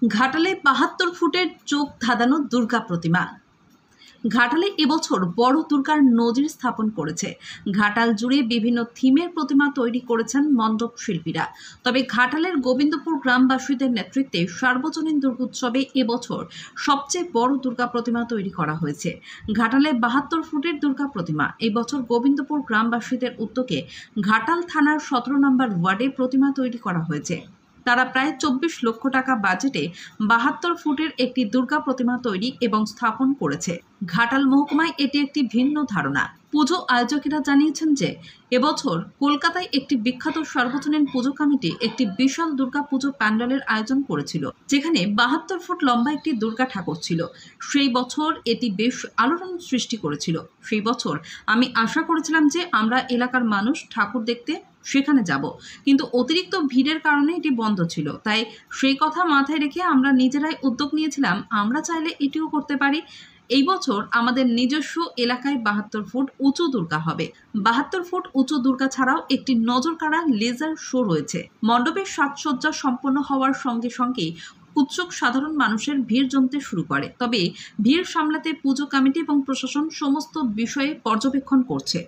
ঘাটালে ৭২ ফুটের চোখ ধাঁধানো দুর্গা প্রতিমা। ঘাটালে এবছর বড় দুর্গার নজির স্থাপন করেছে। ঘাটাল জুড়ে বিভিন্ন থিমের প্রতিমা তৈরি করেছেন মণ্ডপ শিল্পীরা। তবে ঘাটালের গোবিন্দপুর গ্রামবাসীদের নেতৃত্বে সার্বজনীন দুর্গোৎসবে এবছর সবচেয়ে বড় দুর্গা প্রতিমা তৈরি করা হয়েছে। ঘাটালে ৭২ ফুটের দুর্গা প্রতিমা এবছর গোবিন্দপুর গ্রামবাসীদের উদ্যোগে ঘাটাল থানার ১৭ নম্বর ওয়ার্ডে প্রতিমা তৈরি করা হয়েছে। তারা প্রায় ২৪ লক্ষ টাকা বাজেটে ৭২ ফুটের একটি দুর্গা প্রতিমা তৈরি এবং স্থাপন করেছে। ঘাটাল মহকুমায় এটি একটি ভিন্ন ধারণা। পুজো আয়োজকেরা জানিয়েছেন যে এবছর কলকাতায় একটি বিখ্যাত সার্বজনীন পুজো কমিটি একটি বিশাল দুর্গা পুজো প্যান্ডেলের আয়োজন করেছিল, যেখানে ৭২ ফুট লম্বা একটি দুর্গা ঠাকুর ছিল। সেই বছর এটি বেশ আলোড়ন সৃষ্টি করেছিল। সেই বছর আমি আশা করেছিলাম যে আমরা এলাকার মানুষ ঠাকুর দেখতে সেখানে যাব, কিন্তু অতিরিক্ত ভিড়ের কারণে এটি বন্ধ ছিল। তাই সেই কথা মাথায় রেখে আমরা নিজেরাই উদ্যোগ নিয়েছিলাম, আমরা চাইলে এটিও করতে পারি। এই বছর আমাদের নিজস্ব এলাকায় ৭২ ফুট উঁচু দুর্গা হবে। ৭২ ফুট উঁচু দুর্গা ছাড়াও একটি নজর কাড়া লেজার শো রয়েছে। মণ্ডপের সাজসজ্জা সম্পন্ন হওয়ার সঙ্গে সঙ্গেই উৎসুক সাধারণ মানুষের ভিড় জমতে শুরু করে। তবে ভিড় সামলাতে পুজো কমিটি এবং প্রশাসন সমস্ত বিষয়ে পর্যবেক্ষণ করছে।